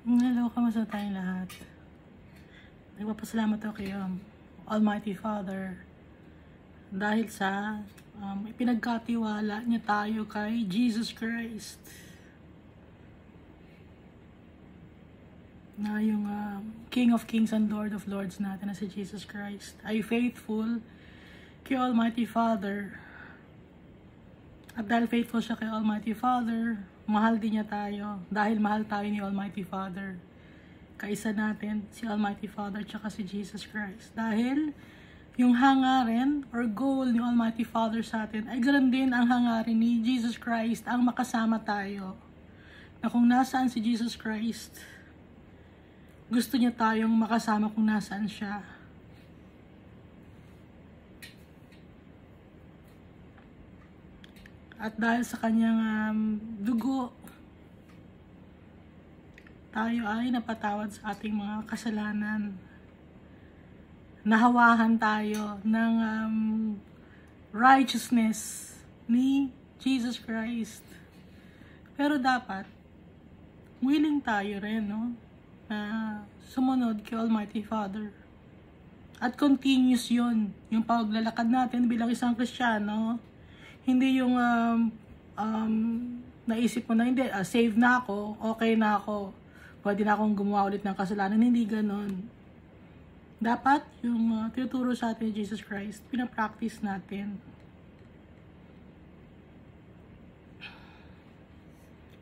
Hello, kamusta tayong lahat? Nagpapasalamat ako kay Almighty Father dahil sa ipinagkatiwala niya tayo kay Jesus Christ na yung King of Kings and Lord of Lords natin na si Jesus Christ ay faithful kay Almighty Father. At dahil faithful siya kay Almighty Father, mahal din niya tayo. Dahil mahal tayo ni Almighty Father, kaisa natin si Almighty Father tsaka si Jesus Christ. Dahil yung hangarin or goal ni Almighty Father sa atin ay ganoon din ang hangarin ni Jesus Christ, ang makasama tayo. Na kung nasaan si Jesus Christ, gusto niya tayong makasama kung nasaan siya. At dahil sa kanyang dugo, tayo ay napatawad sa ating mga kasalanan. Nahawahan tayo ng righteousness ni Jesus Christ. Pero dapat, willing tayo rin, no? Na sumunod kay Almighty Father. At continuous yun, yung paglalakad natin bilang isang Kristiyano. Hindi yung naisip mo na hindi, save na ako, okay na ako, pwede na akong gumawa ulit ng kasalanan. Hindi ganon. Dapat yung tinuturo sa atin ni Jesus Christ, pinapractice natin.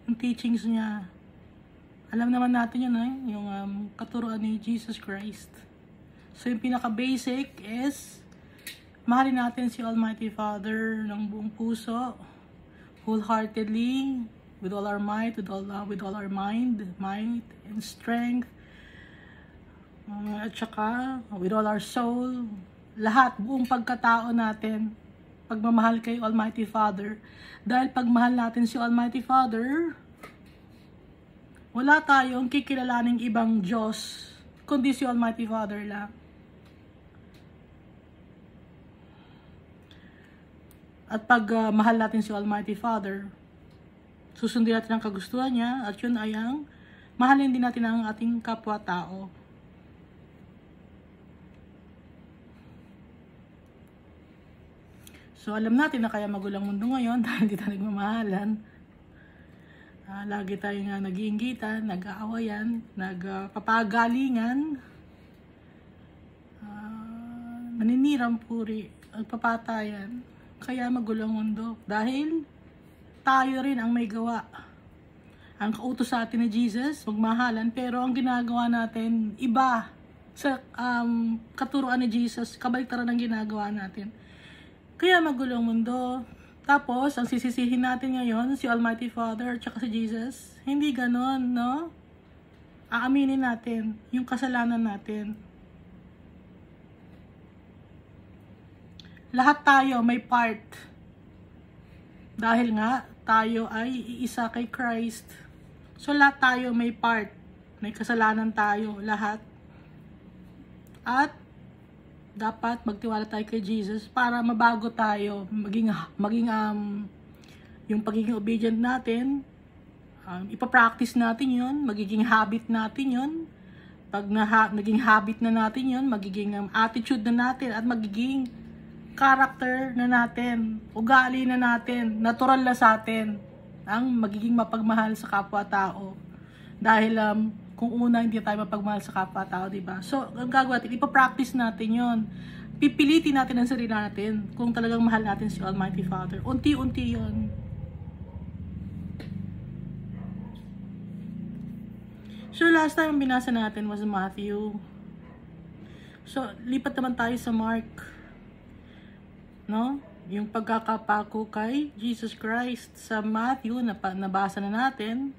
Yung teachings niya, alam naman natin yun, yung katuruan ni Jesus Christ. So yung pinaka-basic is mahalin natin si Almighty Father ng buong puso, wholeheartedly, with all our might, with all our might and strength, at saka with all our soul, lahat, buong pagkatao natin, pagmamahal kay Almighty Father. Dahil pagmahal natin si Almighty Father, wala tayong kikilalaning ibang Diyos, kundi si Almighty Father lang. At pag mahal natin si Almighty Father, susundin natin ang kagustuhan niya, at yun ay ang mahalin din natin ang ating kapwa-tao. So alam natin na kaya magulang mundo ngayon dahil hindi tayo nagmamahalan. Lagi tayong nag-iinggitan, nag-aawayan, nagpapagalingan, naninirang puri, nagpapatayan. Kaya magulang mundo. Dahil tayo rin ang may gawa. Ang kautos sa atin ni Jesus, magmahalan. Pero ang ginagawa natin, iba. Sa katuruan ni Jesus, kabaliktaran ang ginagawa natin. Kaya magulang mundo. Tapos, ang sisisihin natin ngayon, si Almighty Father, tsaka si Jesus, hindi ganon, no? Aaminin natin yung kasalanan natin. Lahat tayo may part. Dahil nga, tayo ay iisa kay Christ. So, lahat tayo may part. May kasalanan tayo, lahat. At, dapat magtiwala tayo kay Jesus para mabago tayo. Maging yung pagiging obedient natin, ipapractice natin yun, magiging habit natin yun. Pag naging habit na natin yun, magiging attitude na natin, at magiging character na natin, ugali na natin, natural na sa atin, ang magiging mapagmahal sa kapwa-tao. Dahil kung una hindi tayo mapagmahal sa kapwa-tao, diba? So, ang gagawin natin, ipapractice natin yon. Pipilitin natin ang sarili natin kung talagang mahal natin si Almighty Father. Unti-unti yon. So, last time binasa natin was Matthew. So, lipat naman tayo sa Mark. No? Yung pagkakapako kay Jesus Christ sa Matthew, nabasa na natin,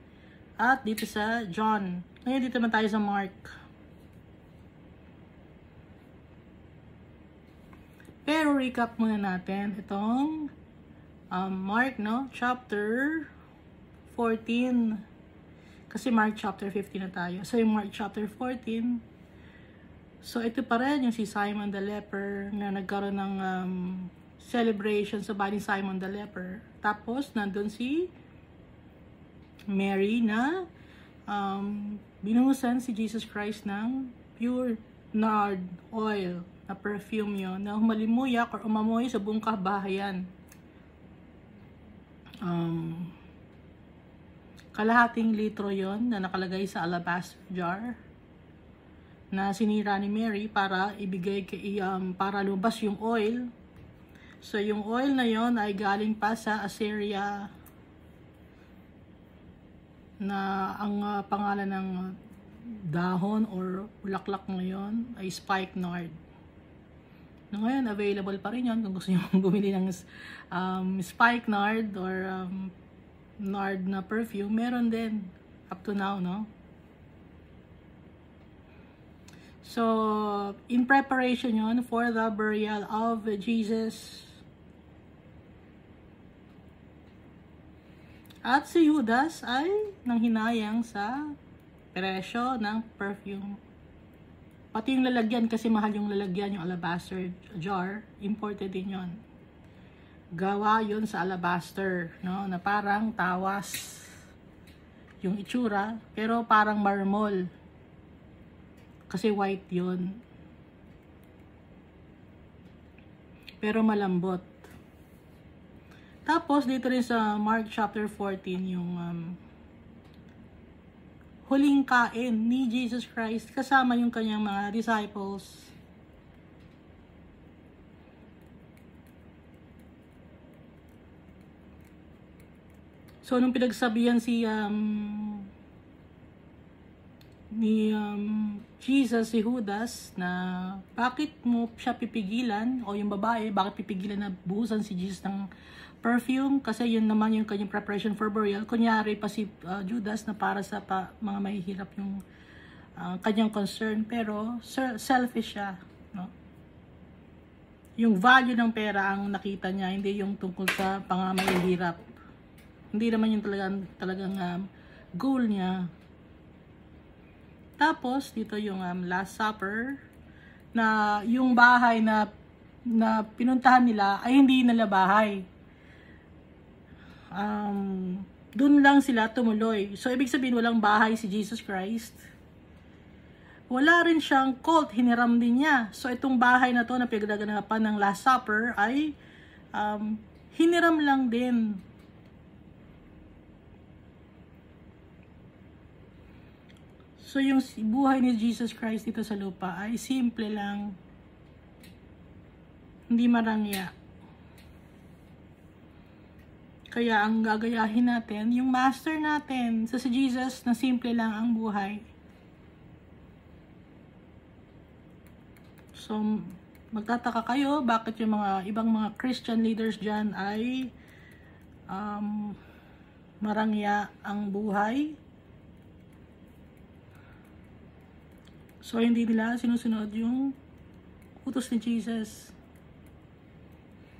at dito sa John. Ngayon dito naman tayo sa Mark. Pero recap muna natin itong Mark, no? Chapter 14. Kasi Mark chapter 15 na tayo. So yung Mark chapter 14, so ito pa rin yung si Simon the leper na nagkaroon ng celebration sa bahay ni Simon the leper. Tapos nandun si Mary na binuhusan si Jesus Christ ng pure nard oil na perfume yon na humalimuyak or umamoy sa buong kabahayan. Kalahating litro yon na nakalagay sa alabaster jar na sinira ni Mary para ibigay para lumabas yung oil. So yung oil na yon ay galing pa sa Assyria, na ang pangalan ng dahon or bulaklak ngayon ay spikenard. Na ngayon available pa rin yon kung gusto niyo bumili ng spikenard or nard na perfume, meron din up to now, no? So, in preparation yon for the burial of Jesus. At si Judas ay nanghinayang sa presyo ng perfume. Pati yung lalagyan, kasi mahal yung lalagyan, yung alabaster jar, imported din yon. Gawa yon sa alabaster, no? Na parang tawas yung itsura, pero parang marmol. Kasi white yun. Pero malambot. Tapos, dito rin sa Mark chapter 14, yung huling kain ni Jesus Christ kasama yung kanyang mga disciples. So, nung pinagsabihan ni Jesus, si Judas, na bakit mo siya pipigilan, o yung babae, bakit pipigilan na buhusan si Jesus ng perfume, kasi yun naman yung kanyang preparation for burial. Kunyari pa si Judas na para sa mga mahihirap yung kanyang concern, pero selfish siya, no? Yung value ng pera ang nakita niya, hindi yung tungkol sa mahihirap. Hindi naman yung talagang goal niya. Tapos, dito yung Last Supper, na yung bahay na pinuntahan nila ay hindi nila bahay. Doon lang sila tumuloy. So, ibig sabihin, walang bahay si Jesus Christ. Wala rin siyang colt, hiniram din niya. So, itong bahay na to na pinagdaganapan ng Last Supper ay hiniram lang din. So, yung buhay ni Jesus Christ dito sa lupa ay simple lang. Hindi marangya. Kaya, ang gagayahin natin, yung master natin, si Jesus, na simple lang ang buhay. So, magtataka kayo, bakit yung mga ibang mga Christian leaders dyan ay marangya ang buhay. So, hindi nila sinusunod yung utos ni Jesus.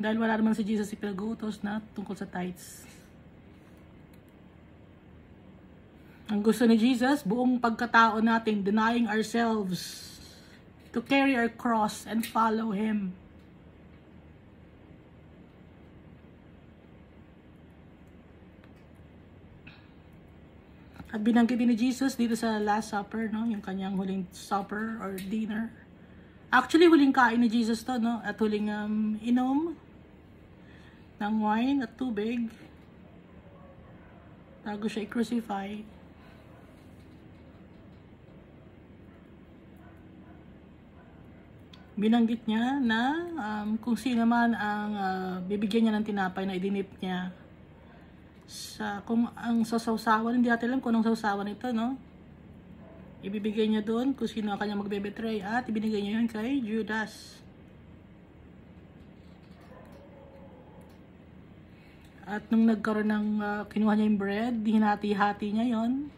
Dahil wala naman si Jesus ipinag-utos na tungkol sa tithes. Ang gusto ni Jesus, buong pagkatao natin, denying ourselves, to carry our cross and follow Him. At binanggit din ni Jesus dito sa Last Supper, no? Yung kanyang huling supper or dinner. Actually, huling kain ni Jesus to, no? At huling inom ng wine at tubig bago siya i-crucify. Binanggit niya na kung sino man ang bibigyan niya ng tinapay na idinip niya, kung ang sasawsawan, hindi natin alam kung anong sawsawan ito, no? Ibibigay niya doon kung sino ang kanyang magbe-betray, at ibinigay niya yun kay Judas. At nung nagkaroon ng kinuha niya yung bread, hinati-hati niya yon,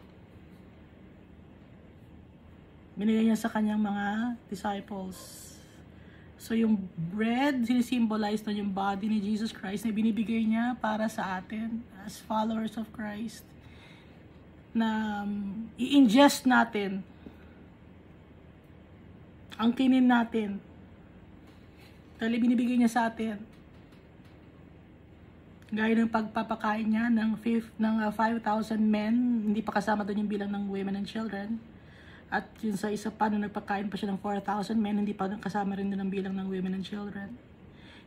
binigay niya sa kanyang mga disciples. So, yung bread, sinisimbolize na yung body ni Jesus Christ na binibigay niya para sa atin as followers of Christ. Na i-ingest natin. Ang kinin natin. Dahil binibigay niya sa atin. Gaya ng pagpapakain niya ng 5,000 men, hindi pa kasama doon yung bilang ng women and children. At yun sa isa pa, nung nagpakain pa siya ng 4,000 men, hindi pa kasama rin doon ang bilang ng women and children.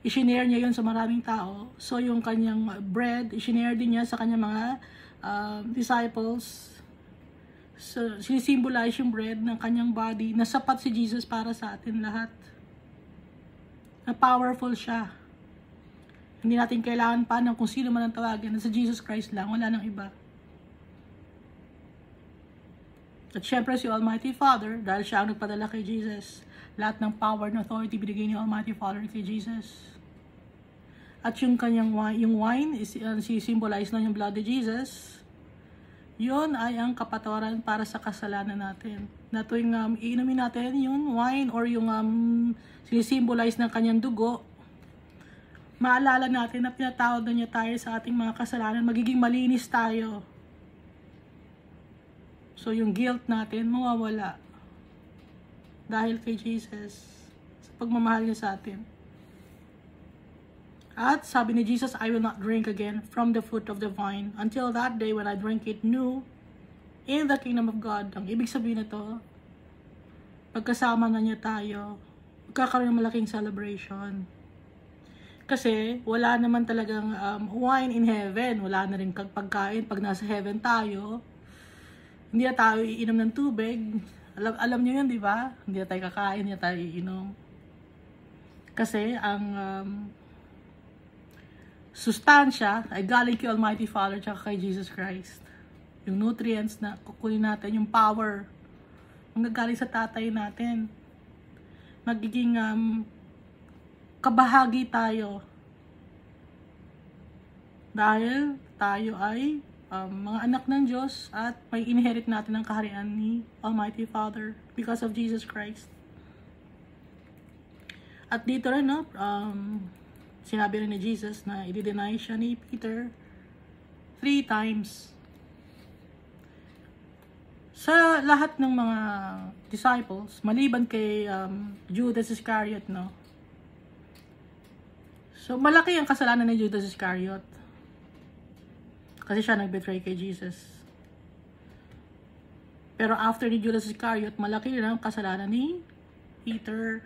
I-shinare niya yun sa maraming tao. So yung kanyang bread, i-shinare din niya sa kanyang mga disciples. So sinisimbolize yung bread ng kanyang body na sapat si Jesus para sa atin lahat. Na powerful siya. Hindi natin kailangan pa ng kung sino man ang tawagin. Sa Jesus Christ lang, wala nang iba. At syempre si Almighty Father, dahil siya ang nagpadala kay Jesus, lahat ng power and authority binigay ni Almighty Father kay Jesus. At yung kanyang yung wine, symbolize na yung blood of Jesus. Yun ay ang kapatawaran para sa kasalanan natin. Na tuwing iinumin natin yung wine or yung sinisimbolize ng kanyang dugo, maalala natin na pinatawad na niya tayo sa ating mga kasalanan, magiging malinis tayo. So yung guilt natin mawawala dahil kay Jesus sa pagmamahal niya sa atin. At sabi ni Jesus, I will not drink again from the fruit of the vine until that day when I drink it new in the kingdom of God. Ang ibig sabihin nito, pagkasama na niya tayo, magkakaroon ng malaking celebration. Kasi wala naman talagang wine in heaven. Wala na rin pagkain pag nasa heaven tayo. Hindi na tayo iinom ng tubig. Alam niyo yun, di ba? Hindi na tayo kakain, hindi na tayo iinom. Kasi ang sustansya ay galing kay Almighty Father tsaka kay Jesus Christ. Yung nutrients na kukunin natin, yung power, ang gagaling sa tatay natin. Magiging kabahagi tayo. Dahil tayo ay mga anak ng Diyos at may inherit natin ang kaharian ni Almighty Father because of Jesus Christ. At dito rin, sinabi rin ni Jesus na i-deny siya ni Peter 3 times. Sa lahat ng mga disciples, maliban kay Judas Iscariot, So, malaki ang kasalanan ni Judas Iscariot. Kasi siya nag-betray kay Jesus. Pero after ni Judas Iscariot, malaki rin ang kasalanan ni Peter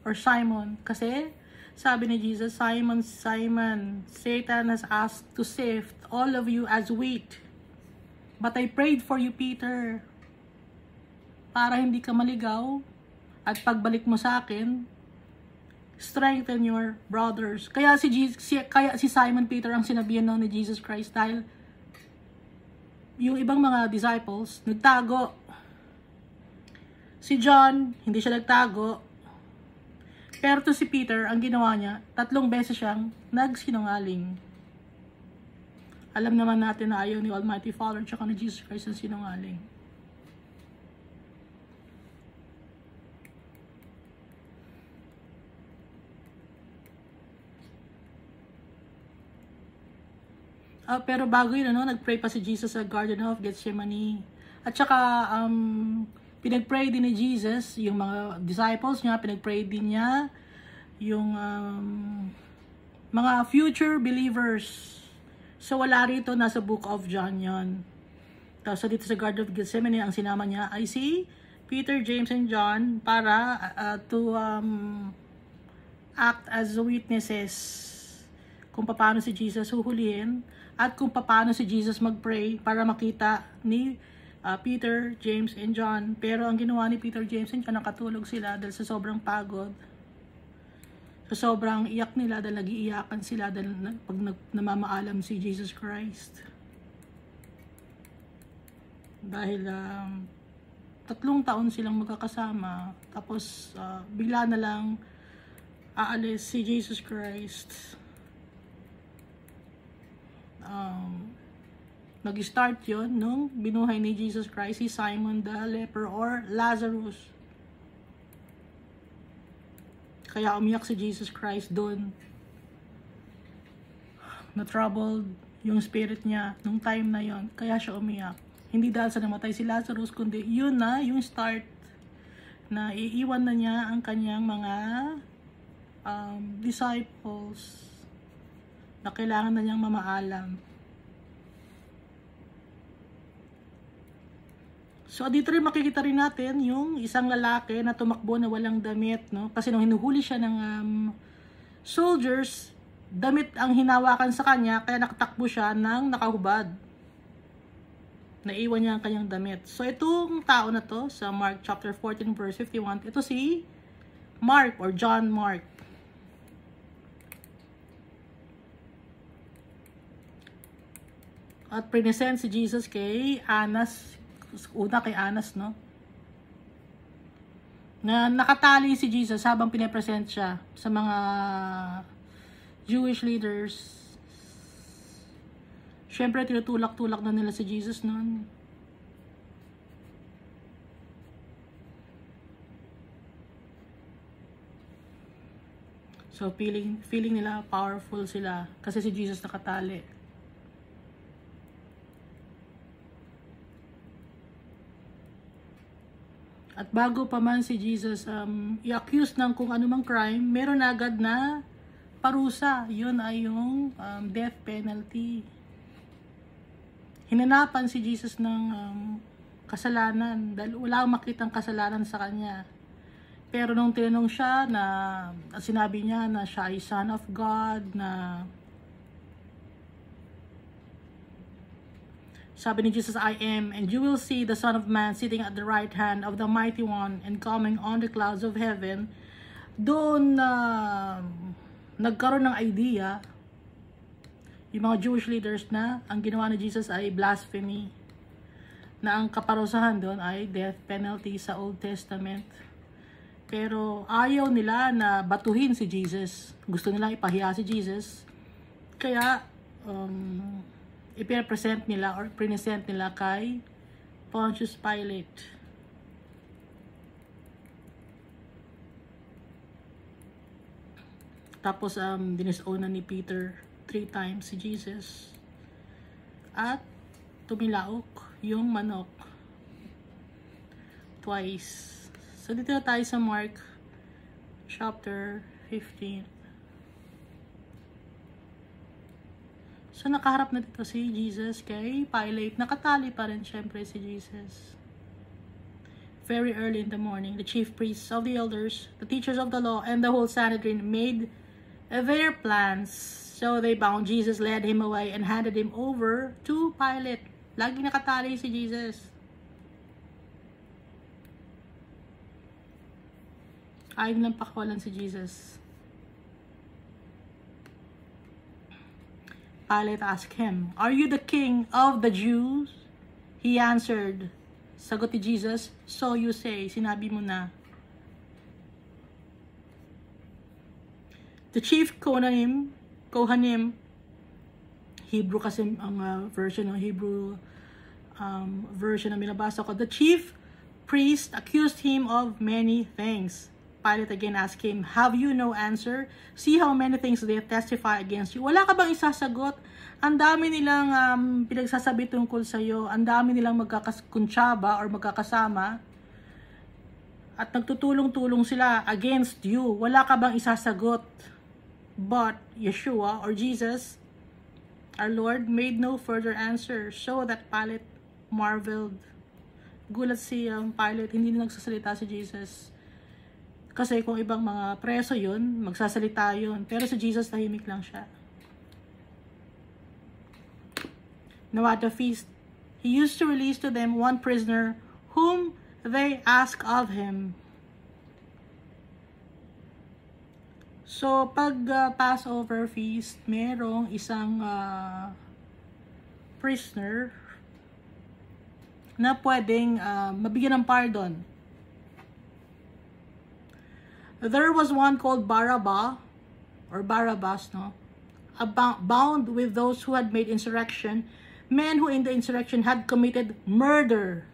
or Simon. Kasi, sabi ni Jesus, Simon, Simon, Satan has asked to sift all of you as wheat. But I prayed for you, Peter, para hindi ka maligaw at pagbalik mo sa akin, strengthen your brothers. Kaya si Simon Peter ang sinabihan ni Jesus Christ dahil yung ibang mga disciples nagtago. Si John, hindi siya nagtago. Pero to si Peter, ang ginawa niya, 3 beses siyang nagsinungaling. Alam naman natin na ayaw ni Almighty Father tsaka ni Jesus Christ ang sinungaling. Pero bago yun, nag-pray pa si Jesus sa Garden of Gethsemane. At saka, pinag-pray din ni Jesus, yung mga disciples niya, pinag-pray din niya, yung mga future believers. So, wala rito, nasa Book of John yon. So, dito sa Garden of Gethsemane, ang sinama niya ay si Peter, James, and John para to act as witnesses kung paano si Jesus huhulihin at kung paano si Jesus mag-pray para makita ni Peter, James, and John. Pero ang ginawa ni Peter, James, and John, nakatulog sila dahil sa sobrang pagod. Sa sobrang iyak nila dahil nag-iiyakan sila dahil pag namamaalam si Jesus Christ. Dahil 3 taon silang magkakasama, tapos bigla na lang aalis si Jesus Christ. Nag-start yon nung binuhay ni Jesus Christ si Simon the leper or Lazarus. Kaya umiyak si Jesus Christ doon. Na-troubled yung spirit niya nung time na yon. Kaya siya umiyak. Hindi dahil sa namatay si Lazarus, kundi yun na yung start na iiwan na niya ang kanyang mga disciples. na kailangan na niyang mamaalam. So, dito rin makikita rin natin yung isang lalaki na tumakbo na walang damit, no? Kasi nung hinuhuli siya ng soldiers, damit ang hinawakan sa kanya, kaya nakatakbo siya ng nakahubad. Naiwan niya ang kanyang damit. So, itong tao na to, sa Mark chapter 14 verse 51, ito si Mark or John Mark. At present si Jesus kay Anas, una kay Anas, no? Na nakatali si Jesus habang pinapresent siya sa mga Jewish leaders. Siyempre, tinutulak-tulak na nila si Jesus noon. So, feeling nila powerful sila kasi si Jesus nakatali. At bago pa man si Jesus i-accuse ng kung anumang crime, meron agad na parusa. Yun ay yung death penalty. Hinanapan si Jesus ng kasalanan dahil wala akong makitang kasalanan sa kanya. Pero nung tinanong siya na sinabi niya na siya ay Son of God, na sabi ni Jesus, I am, and you will see the Son of Man sitting at the right hand of the Mighty One and coming on the clouds of heaven. Doon nagkaroon ng idea yung mga Jewish leaders na ang ginawa ni Jesus ay blasphemy. Na ang kaparusahan doon ay death penalty sa Old Testament. Pero ayaw nila na batuhin si Jesus. Gusto nilang ipahiya si Jesus. Kaya, i-present nila or present nila kay Pontius Pilate. Tapos dinisownan ni Peter 3 times si Jesus. At tumilaok yung manok twice. So dito na tayo sa Mark chapter 15. So, nakaharap na dito si Jesus kay Pilate. Nakatali pa rin syempre si Jesus. Very early in the morning, the chief priests of the elders, the teachers of the law, and the whole Sanhedrin made their plans. So, they bound Jesus, led him away, and handed him over to Pilate. Lagi nakatali si Jesus. Ayaw nilang pakawalan si Jesus. Pilate asked him, "Are you the king of the Jews?" He answered, sagot ni Jesus, "So you say." Sinabi mo na. The chief Kohanim, Hebrew kasi ang version ng Hebrew version na binabasa ko. The chief priest accused him of many things. Pilate again asked him, "Have you no answer? See how many things they testify against you." Wala ka bang isasagot? Ang dami nilang pinagsasabi tungkol sa iyo. Ang dami nilang magkakakuntsaba or magkakasama. At nagtutulong-tulong sila against you. Wala ka bang isasagot? But Yeshua or Jesus, our Lord, made no further answer, so that Pilate marveled. Gulat si Pilate, hindi na nagsasalita si Jesus. Kasi kung ibang mga preso yun, magsasalita yun. Pero si Jesus, tahimik lang siya. Now at the feast, he used to release to them one prisoner whom they asked of him. So, pag Passover feast, merong isang prisoner na pwedeng mabigyan ng pardon. There was one called Barabbas, or Barabbas, no? Bound with those who had made insurrection, men who in the insurrection had committed murder.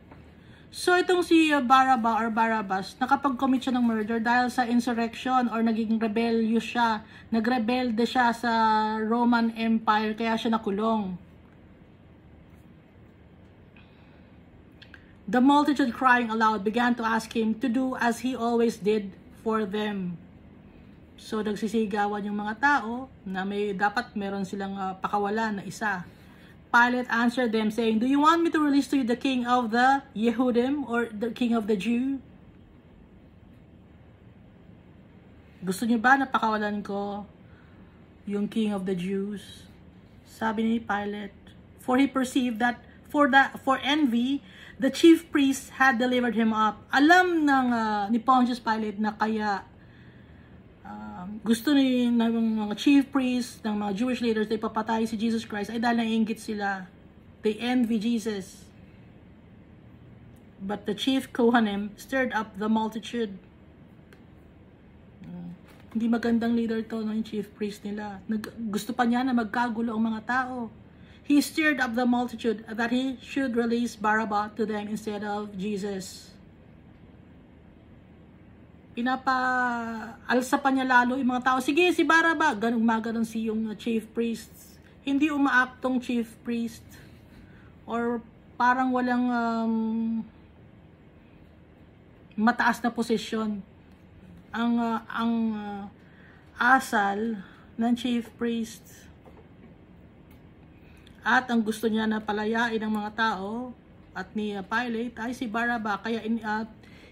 So, itong si Barabbas or Barabbas, nakapag-commit siya ng murder dahil sa insurrection or naging rebellious siya. Nagrebelde siya sa Roman Empire, kaya siya nakulong. The multitude crying aloud began to ask him to do as he always did for them. So nagsisigawan yung mga tao na dapat meron silang pakawalan na isa. Pilate answered them saying, "Do you want me to release to you the king of the Yehudim or the king of the Jew?" Gusto niyo ba na pakawalan ko yung king of the Jews? Sabi ni Pilate, for he perceived that for envy, the chief priests had delivered him up. Alam ni Pontius Pilate na kaya gusto ng mga chief priests, ng mga Jewish leaders na ipapatay si Jesus Christ ay dahil naiinggit sila. They envy Jesus. But the chief Kohanim stirred up the multitude. Hindi magandang leader to, no, yung chief priest nila. Gusto pa niya na magkagulo ang mga tao. He stirred up the multitude that he should release Barabbas to them instead of Jesus. Pinapaalsa pa niya lalo yung mga tao. Sige, si Barabbas. Maganon si yung chief priest. Hindi umaaktong chief priest. Or parang walang mataas na posisyon. Ang asal ng chief priest. At ang gusto niya na palayain ng mga tao at ni Pilate ay si Barabbas. Kaya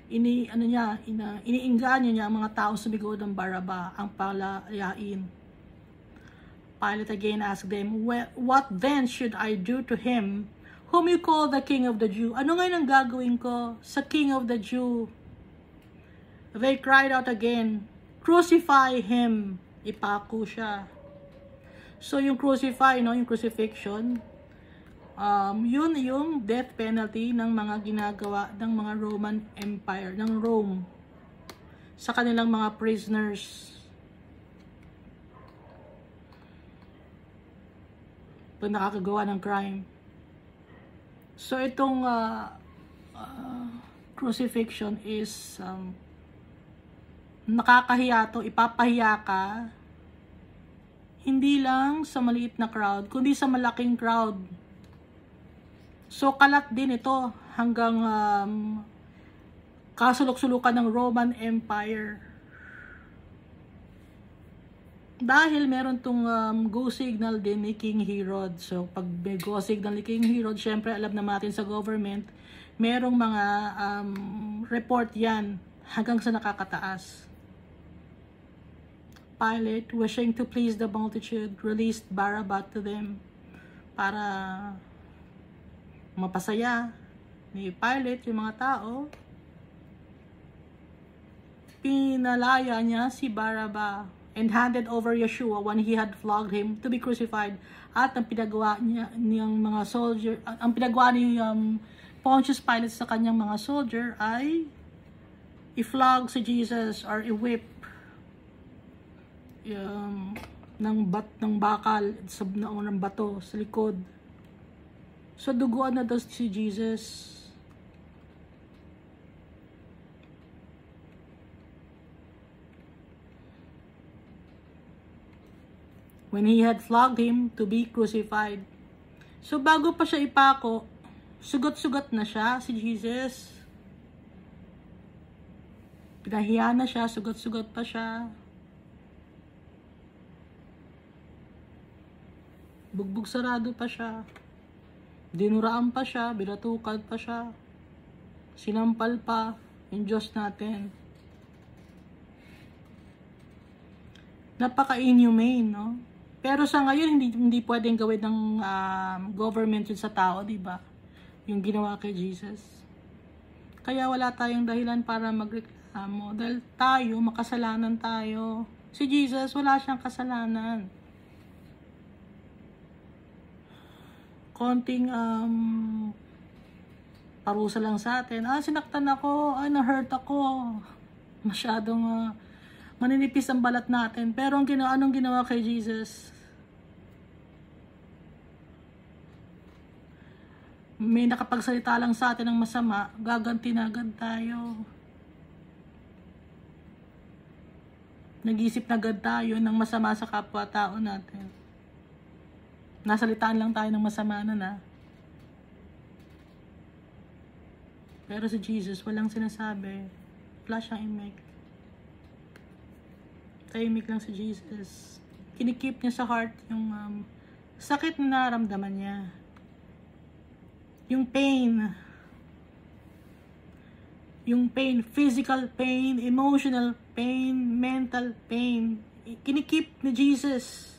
iniinganyo niya ang mga tao sumigaw ng Barabbas ang palayain. Pilate again asked them, "What then should I do to him whom you call the king of the Jew?" Ano ngayon ang gagawin ko sa king of the Jew? They cried out again, "Crucify him!" Ipako siya. So yung crucify, no, yung crucifixion, yun yung death penalty ng mga ginagawa ng mga Roman Empire, ng Rome, sa kanilang mga prisoners. Pag nakakagawa ng crime. So itong crucifixion is nakakahiya to, ipapahiya ka, hindi lang sa maliit na crowd, kundi sa malaking crowd. So kalat din ito hanggang kasulok-sulukan ng Roman Empire. Dahil meron tong go signal din ni King Herod. So pag may go signal ni King Herod, syempre alam na natin sa government, merong mga report yan hanggang sa nakakataas. Pilate, wishing to please the multitude, released Barabbas to them para mapasaya ni Pilate yung mga tao. Pinalaya niya si Barabbas and handed over Yeshua when he had flogged him to be crucified. At ang pinagawa niya niyang mga soldier, ang pinagawa ni Pontius Pilate sa kanyang mga soldier ay i-flog si Jesus or i-whip ng bakal ng bato sa likod. So duguan na daw si Jesus. When he had flogged him to be crucified. So bago pa siya ipako, sugat-sugat na siya si Jesus. Pinahiya na siya, sugat-sugat pa siya. Bugbog sarado pa siya. Dinuraan pa siya, binatukan pa siya. Sinampal pa yung Diyos natin. Napaka-inhumane, no? Pero sa ngayon, hindi pwedeng gawin ng government yun sa tao, di ba? Yung ginawa kay Jesus. Kaya wala tayong dahilan para magreklamo. Dahil tayo, makasalanan tayo. Si Jesus, wala siyang kasalanan. Konting parusa lang sa atin. Sinaktan ako. Na-hurt ako. Masyadong maninipis ang balat natin. Pero anong ginawa kay Jesus? May nakapagsalita lang sa atin ng masama, gaganti na agad tayo. Nag-isip na agad tayo ng masama sa kapwa-tao natin. Nasalitaan lang tayo ng masama na. Pero si Jesus, walang sinasabi. Wala siyang imik. Tahimik lang si Jesus. Kinikip niya sa heart yung sakit na nararamdaman niya. Yung pain. Yung pain, physical pain, emotional pain, mental pain. Kinikip ni Jesus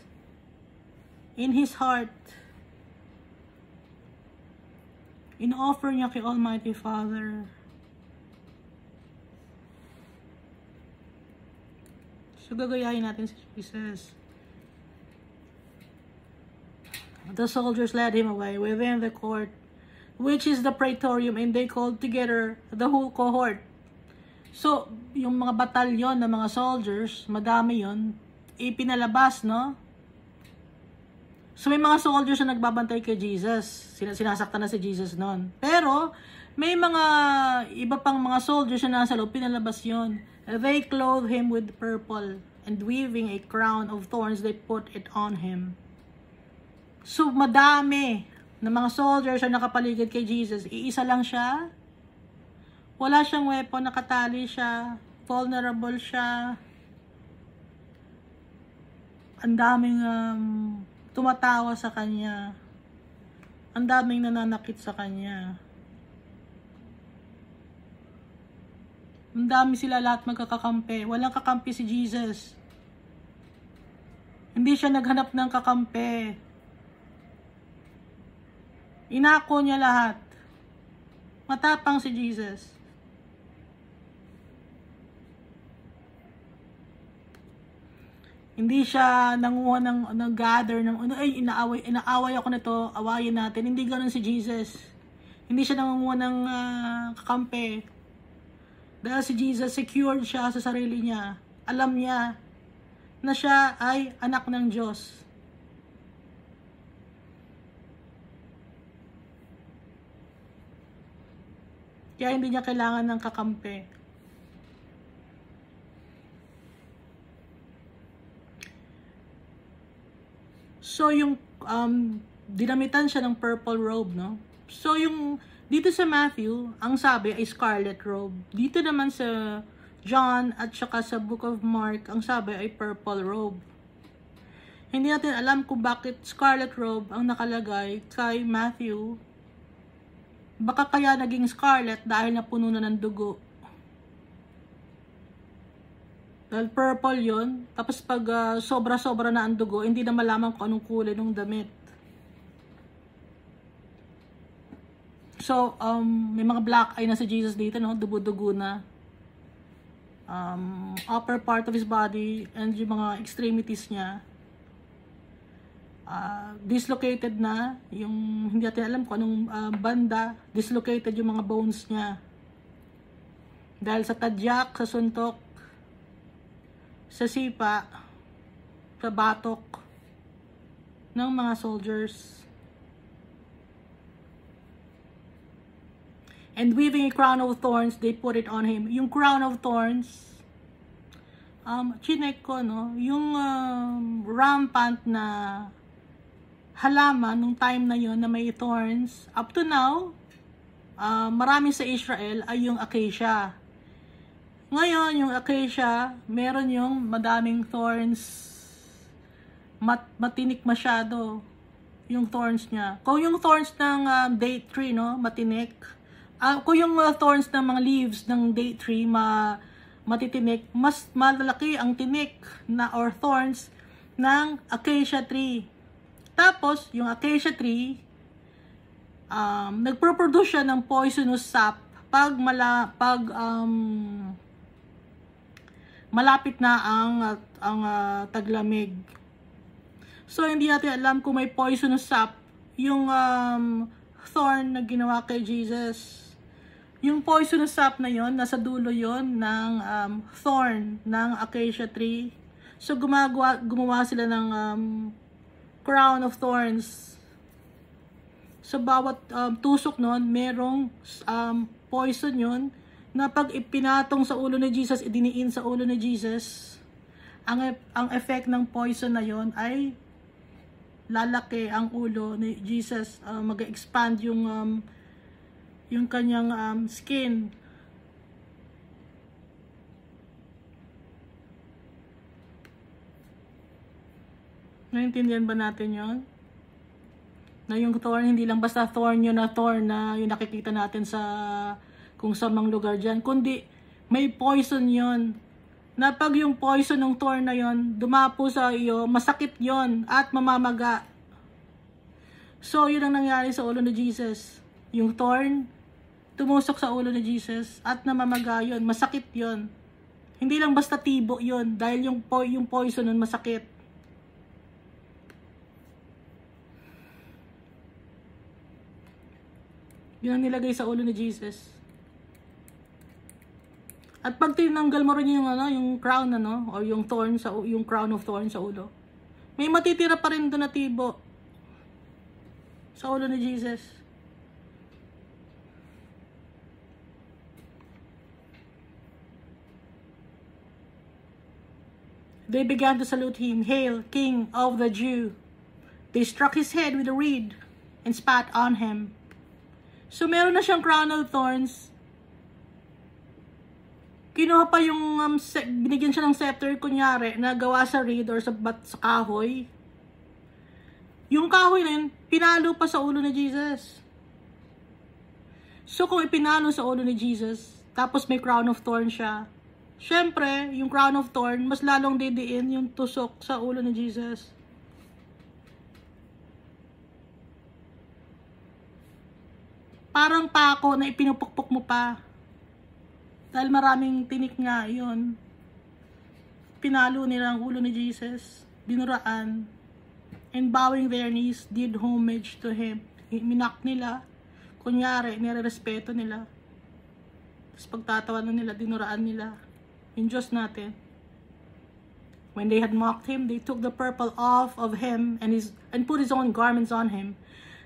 in his heart. In-offer niya kay Almighty Father. So, gagayahin natin si Jesus. The soldiers led him away within the court, which is the praetorium, and they called together the whole cohort. So, yung mga batalyon ng mga soldiers, madami yon, ipinalabas, no? So, may mga soldiers na nagbabantay kay Jesus. Sinasaktan na si Jesus noon. Pero, may mga iba pang mga soldiers na nasa loob, pinalabas yon. They clothed him with purple, and weaving a crown of thorns, they put it on him. So, madami na mga soldiers na nakapaligid kay Jesus. Iisa lang siya. Wala siyang weapon, nakatali siya. Vulnerable siya. Ang daming tumatawa sa kanya. Ang daming nananakit sa kanya. Ang dami sila lahat magkakakampi. Walang kakampi si Jesus. Hindi siya naghanap ng kakampi. Inako niya lahat. Matapang si Jesus. Hindi siya nanguha ng gather ng ay inaaway ako nito, awayin natin. Hindi ganoon si Jesus. Hindi siya nanguha ng kakampi. Dahil si Jesus secured siya sa sarili niya. Alam niya na siya ay anak ng Diyos. Kaya hindi niya kailangan ng kakampi. So, yung dinamitan siya ng purple robe, no? So, yung dito sa Matthew, ang sabi ay scarlet robe. Dito naman sa John at saka sa Book of Mark, ang sabi ay purple robe. Hindi natin alam kung bakit scarlet robe ang nakalagay kay Matthew. Baka kaya naging scarlet dahil napuno na ng dugo. Dahil purple yon, tapos pag sobra-sobra na ang dugo, hindi na malaman kung anong kulay ng damit. So, may mga black eye na si Jesus dito, no? Dugo-dugo na. Upper part of his body and yung mga extremities niya. Dislocated na. Yung, hindi natin alam kung anong banda. Dislocated yung mga bones niya. Dahil sa tadyak, sa suntok, sa sipa, sa batok ng mga soldiers. And weaving a crown of thorns, they put it on him. Yung crown of thorns, chinek ko, no? Yung rampant na halaman nung time na yon na may thorns. Up to now, marami sa Israel ay yung acacia. Ngayon, yung acacia, meron yung madaming thorns. Matinik masyado yung thorns niya. Kung yung thorns ng date tree, no, matinik. Kung yung thorns ng mga leaves ng date tree matitinik, mas malaki ang tinik na or thorns ng acacia tree. Tapos, yung acacia tree, nagproproduce siya ng poisonous sap pag malapit na ang taglamig. So, hindi natin alam kung may poisonous sap yung thorn na ginawa kay Jesus. Yung poisonous sap na yon, nasa dulo yon ng thorn ng acacia tree. So, gumawa sila ng crown of thorns. So, bawat tusok nun, merong poison yon na pag ipinatong sa ulo ni Jesus, idiniin sa ulo ni Jesus, ang effect ng poison na yon ay lalaki ang ulo ni Jesus, mag-expand yung kanyang skin. Naintindihan ba natin yon? Na yung thorn, hindi lang basta thorn yun na thorn na yung nakikita natin sa kung sa mga lugar dyan, kundi may poison yon. Na pag yung poison ng thorn na yon dumapo sa iyo, masakit yon at mamamaga. So, yun ang nangyari sa ulo ni Jesus. Yung thorn, tumusok sa ulo ni Jesus at namamaga yun, masakit yon. Hindi lang basta tibo yon dahil yung poison nun masakit. Yun ang nilagay sa ulo ni Jesus. At pag tinanggal mo rin yung yung crown o yung thorn yung crown of thorn sa ulo, may matitira pa rin doon na tibo sa ulo ni Jesus. They began to salute him, "Hail, King of the Jew." They struck his head with a reed and spat on him. So, meron na siyang crown of thorns. Kinuha pa yung, binigyan siya ng scepter, kunyari, na gawa sa reed or sa kahoy. Yung kahoy na yun, pinalo pa sa ulo ni Jesus. So, kung ipinalo sa ulo ni Jesus, tapos may crown of thorns siya, syempre, yung crown of thorn, mas lalong didiin yung tusok sa ulo ni Jesus. Parang pako na ipinupukpok mo pa. Dahil maraming tinik nga yun. Pinalo nila ang ulo ni Jesus. Dinuraan. And bowing their knees, did homage to him. Minak nila. Kunyari, nire-respeto nila. Tapos pagtatawanan nila, dinuraan nila. Yung Diyos natin. When they had mocked him, they took the purple off of him and put his own garments on him.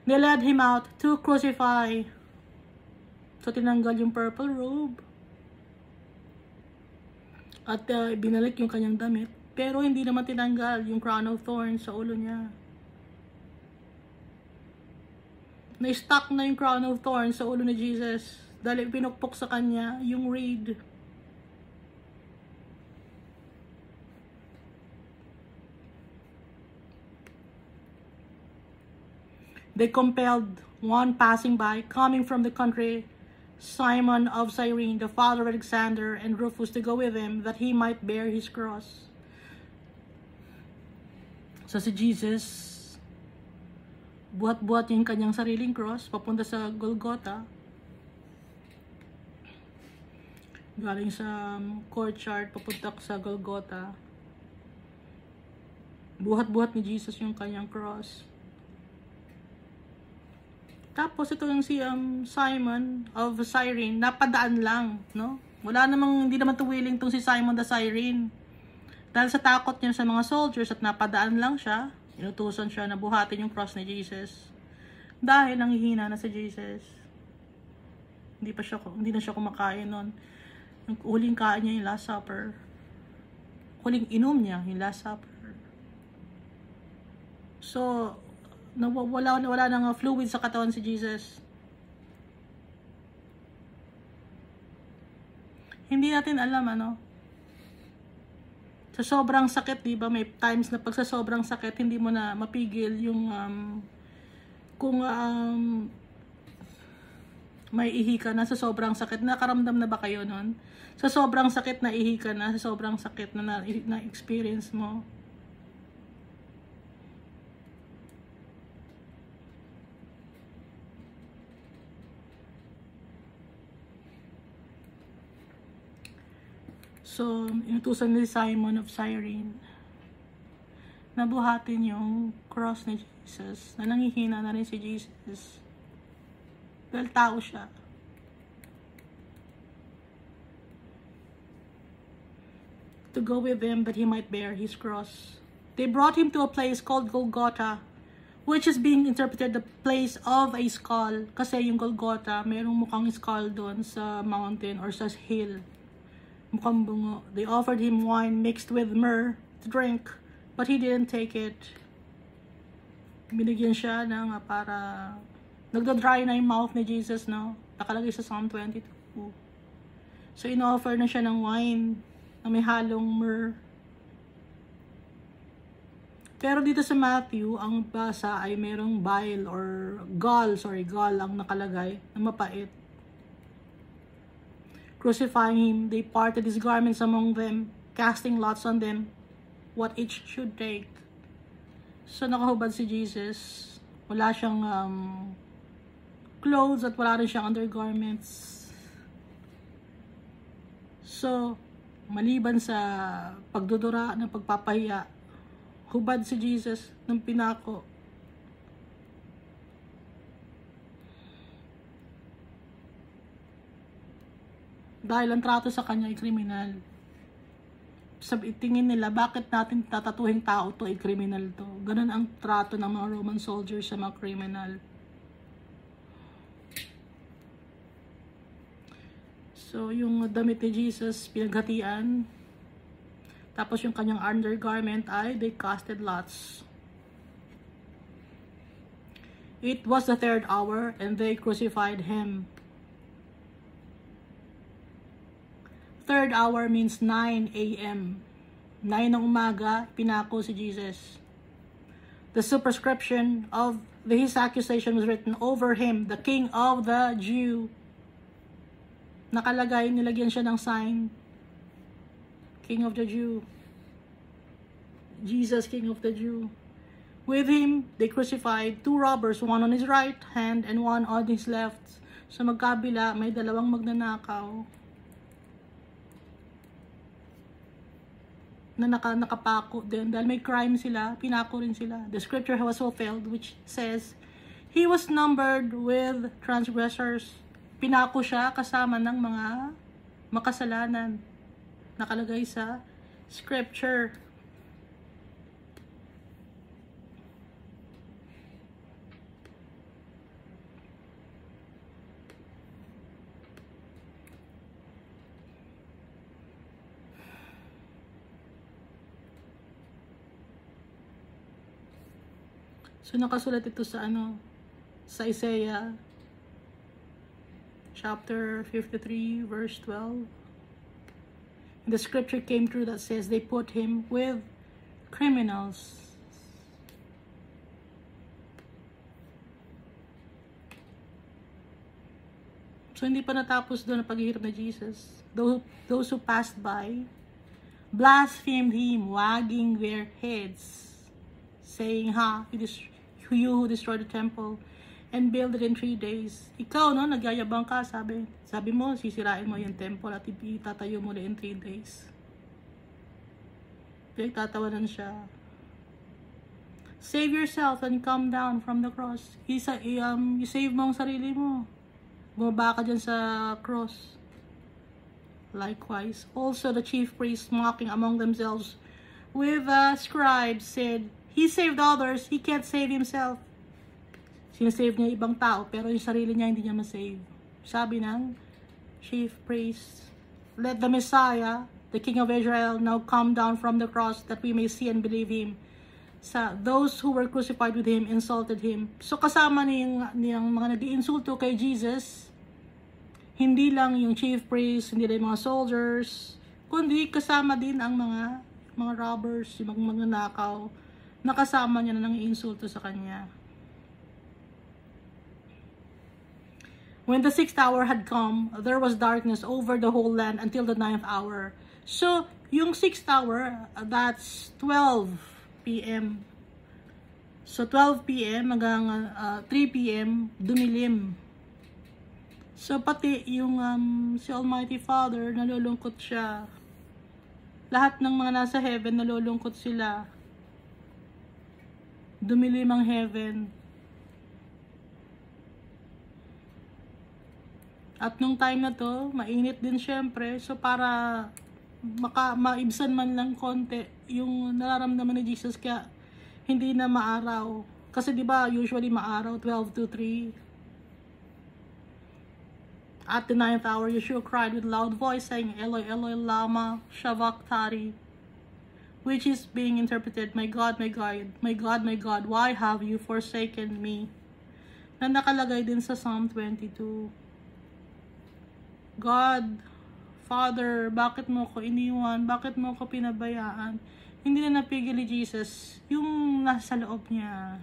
They led him out to crucify. So, tinanggal yung purple robe. At binalik yung kanyang damit. Pero hindi naman tinanggal yung crown of thorns sa ulo niya. Na-stuck na yung crown of thorns sa ulo ni Jesus. Dahil pinukpok sa kanya yung reed. They compelled one passing by, coming from the country, Simon of Cyrene, the father of Alexander, and Rufus, to go with him, that he might bear his cross. So si Jesus, buhat-buhat yung kanyang sariling cross, papunta sa Golgotha. Galing sa courtyard, papunta sa Golgotha. Buhat-buhat ni Jesus yung kanyang cross. Tapos ito yung si Simon of Cyrene, napadaan lang, no? Hindi naman willing tong si Simon the Cyrene. Dahil sa takot niya sa mga soldiers at napadaan lang siya, inutusan siya na buhatin yung cross ni Jesus. Dahil nanghihina na si Jesus. Hindi na siya kumakain noon. Yung huling kain niya yung Last Supper. Huling inom niya yung Last Supper. So, wala nang fluid sa katawan si Jesus. Hindi natin alam sa sobrang sakit, di ba, may times na pag sa sobrang sakit hindi mo na mapigil yung kung may ihi ka na sa sobrang sakit. Nakaramdam na ba kayo nun? Sa sobrang sakit na ihi ka na, sa sobrang sakit na experience mo. So, inutusan ni Simon of Cyrene na buhatin yung cross ni Jesus, na nanghihina na rin si Jesus. Dahil tao siya. To go with him that he might bear his cross. They brought him to a place called Golgotha, which is being interpreted the place of a skull. Kasi yung Golgotha, mayroong mukhang skull doon sa mountain or sa hill. Mukhang bungo. They offered him wine mixed with myrrh to drink, but he didn't take it. Binigyan siya na para nagda-dry na yung mouth ni Jesus, no? Nakalagay sa Psalm 22. So, in-offer na siya ng wine na may halong myrrh. Pero dito sa Matthew, ang basa ay merong bile or gall ang nakalagay na mapait. Crucifying him, they parted his garments among them, casting lots on them, what each should take. So nakahubad si Jesus. Wala siyang clothes at wala rin siyang undergarments. So, maliban sa pagdudura ng pagpapahiya, hubad si Jesus ng pinako. Dahil ang trato sa kanya ay kriminal. Tingin nila, bakit natin tatatuhing tao to ay kriminal to? Ganun ang trato ng mga Roman soldiers sa mga kriminal. So, yung damit ni Jesus, pinaghatian. Tapos yung kanyang undergarment ay they casted lots. It was the 3rd hour and they crucified him. 3rd hour means 9 a.m. 9 ng umaga, pinako si Jesus. The superscription of his accusation was written over him, the King of the Jew. Nakalagay, nilagyan siya ng sign. King of the Jew. Jesus, King of the Jew. With him, they crucified 2 robbers, one on his right hand and one on his left. Sa magkabila, may 2 magnanakaw na nakapako din. Dahil may crime sila, pinako rin sila. The scripture was fulfilled, which says, he was numbered with transgressors. Pinako siya kasama ng mga makasalanan. Nakalagay sa scripture. So nakasulat ito sa sa Isaiah chapter 53 verse 12. And the scripture came true that says they put him with criminals. So hindi pa natapos doon ang paghihirap na Jesus. Those who passed by blasphemed him, wagging their heads, saying, you who destroyed the temple and build it in 3 days. Ikaw, no, nagyayabang ka, sabi mo, sisirain mo yung temple at itatayo mo in 3 days. Tatawanan siya. Save yourself and come down from the cross. I-save mo ang sarili mo. Bumaba ka dyan sa cross. Likewise, also the chief priests mocking among themselves with the scribes said, he saved others, he can't save himself. Sinasave niya ibang tao, pero yung sarili niya hindi niya masave. Sabi ng chief priests, let the Messiah, the King of Israel, now come down from the cross that we may see and believe him. Those who were crucified with him insulted him. So kasama niyang mga nag-iinsulto kay Jesus, hindi lang yung chief priests, hindi lang yung mga soldiers, kundi kasama din ang mga robbers, yung mga nakaw, nakasama niya na nang-iinsulto sa kanya. When the 6th hour had come, there was darkness over the whole land until the 9th hour. So, yung 6th hour, that's 12 p.m. So, 12 p.m. hanggang 3 p.m. dumilim. So, pati yung si Almighty Father, nalulungkot siya. Lahat ng mga nasa heaven, nalulungkot sila. Dumilim ang heaven. At nung time na to, mainit din syempre. So para maibsan man lang konti yung nararamdaman ni Jesus, kaya hindi na maaraw. Kasi di ba usually maaraw 12 to 3. At the 9th hour, Yeshua cried with loud voice saying, Eloi, Eloi, lama sabachthani, which is being interpreted, my God, my God, my God, my God, why have you forsaken me? Na nakalagay din sa Psalm 22. God, Father, bakit mo ko iniwan? Bakit mo ko pinabayaan? hindi na napigil ni Jesus yung nasa loob niya.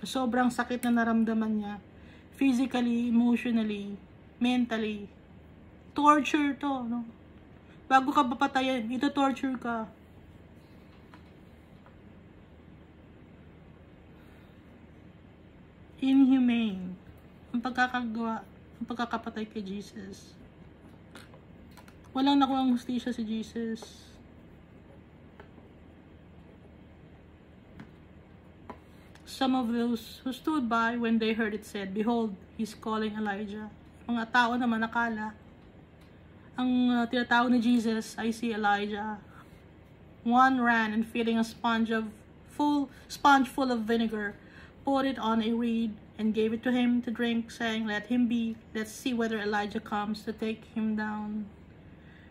Sobrang sakit na naramdaman niya. Physically, emotionally, mentally. Torture to, no? Bago ka papatayin, ito torture ka. Inhumane ang pagkakagawa, ang pagkakapatay kay Jesus. Walang nakuha ang hustisya si Jesus. Some of those who stood by when they heard it said, "Behold, he's calling Elijah." Mga tao naman nakala ang tinatawag ni Jesus, "I see Elijah." One ran and filling a sponge full of vinegar, poured it on a reed and gave it to him to drink, saying, "Let him be. Let's see whether Elijah comes to take him down."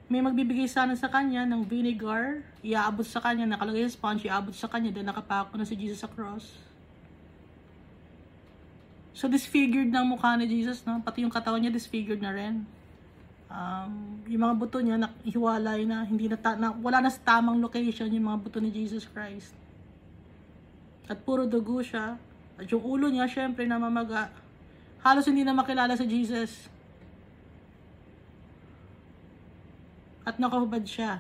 May magbibigay sana sa kanya ng vinegar, iaabot sa kanya, nakalagay sa sponge, iaabot sa kanya, then nakapako na si Jesus sa cross. So disfigured ng mukha ni Jesus, no? Pati yung katawan niya disfigured na rin. Yung mga buto niya hiwalay na, hindi na, wala na sa tamang location yung mga buto ni Jesus Christ. At puro dugo siya. At yung ulo niya, syempre, namamaga. Halos hindi na makilala si Jesus. At nakahubad siya.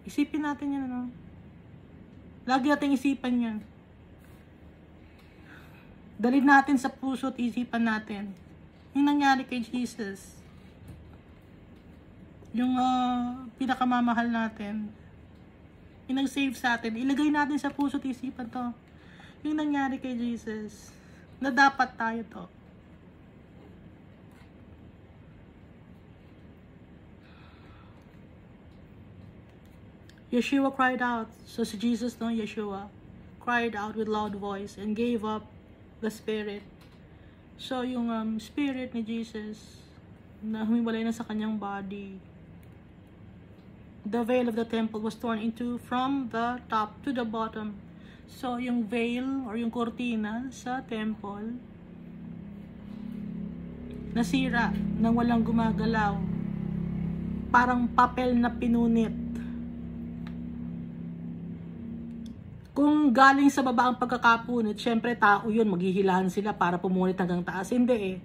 Isipin natin yan, ano? Lagi natin isipan yan. Dalhin natin sa puso at isipan natin yung nangyari kay Jesus. Yung pinakamamahal natin. Yung nag-save sa atin. Ilagay natin sa puso at isipan to. Yung nangyari kay Jesus. Na dapat tayo to. Yeshua cried out. So si Jesus, no, Yeshua, cried out with loud voice and gave up the spirit. So yung spirit ni Jesus na humiwalay na sa kanyang body. The veil of the temple was torn into from the top to the bottom. So yung veil or yung kortina sa temple nasira nang walang gumagalaw. Parang papel na pinunit. Kung galing sa baba ang pagkakapunit, syempre tao yun, maghihilahan sila para pumunit hanggang taas. Hindi eh.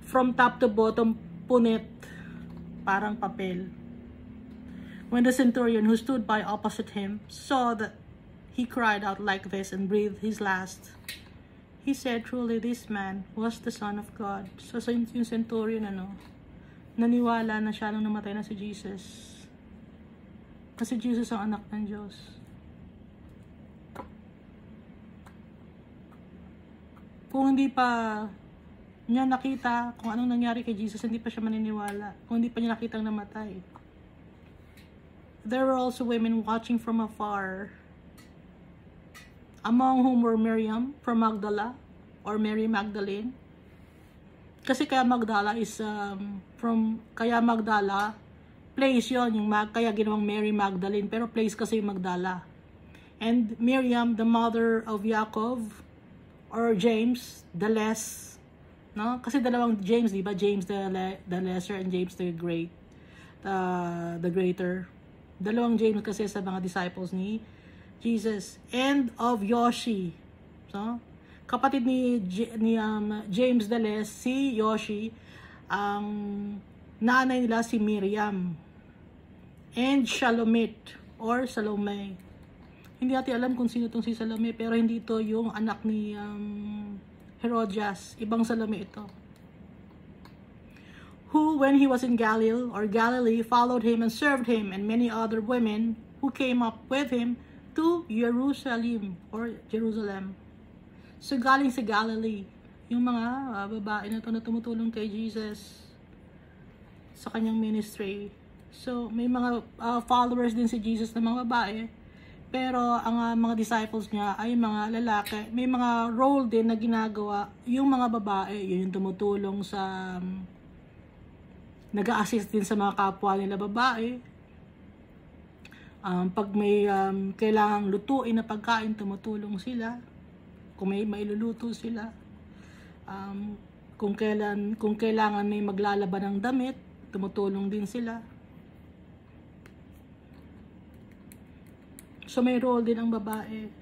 From top to bottom, punit. Parang papel. When the centurion who stood by opposite him saw that he cried out like this and breathed his last, he said, "Truly this man was the Son of God." So yung centurion, naniwala na siya nung namatay na si Jesus. Kasi Jesus ang anak ng Diyos. Kung hindi pa niya nakita kung anong nangyari kay Jesus, hindi pa siya maniniwala. Kung hindi pa niya nakitang namatay. There were also women watching from afar, among whom were Miriam from Magdala, or Mary Magdalene. Kasi kaya Magdala is kaya Magdala, place yon yung kaya ginawang Mary Magdalene, pero place kasi yung Magdala. And Miriam, the mother of Yaakov, or James the Less, no? Kasi dalawang James, di ba? James the Lesser and James the Great, the Greater. Dalawang James kasi sa mga disciples ni Jesus. And of Yoshi, so kapatid ni James the Less, si Yoshi, ang nanay nila si Miriam. And Shalomit or Salome. Hindi natin alam kung sino itong si Salome, pero hindi ito yung anak ni Herodias. Ibang Salome ito. Who, when he was in Galilee, followed him and served him, and many other women who came up with him to Jerusalem. So galing sa Galilee, yung mga babae na ito na tumutulong kay Jesus sa kanyang ministry. So may mga followers din si Jesus na mga babae. Pero ang mga disciples niya ay mga lalaki. May mga role din na ginagawa yung mga babae. Yun yung tumutulong sa nag-a-assist din sa mga kapwa nila babae. Pag may kailangang lutuin na pagkain, tumutulong sila. Kung may mailuluto sila. Kung kailangan may maglalaban ng damit, tumutulong din sila. So may role din ang babae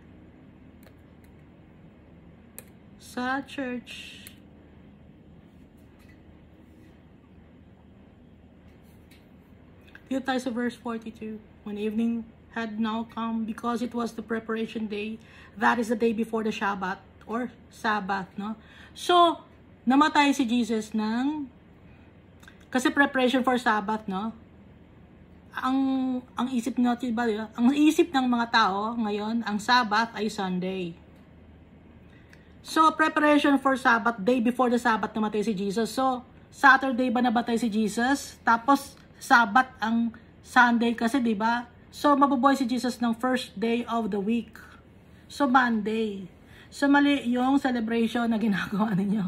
sa church. Dito tayo sa verse 42. When evening had now come, because it was the preparation day, that is the day before the Shabbat, or Sabbath, no? So, namatay si Jesus kasi preparation for Sabbath, no? Ang isip natin ba, diba? Ang isip ng mga tao ngayon, ang Sabbath ay Sunday. So, preparation for Sabbath, day before the Sabbath namatay si Jesus. So, Saturday ba nabatay si Jesus? Tapos, Sabbath ang Sunday kasi, di ba? So, mabubuhay si Jesus ng first day of the week. So, Monday. So, mali yung celebration na ginagawa ninyo.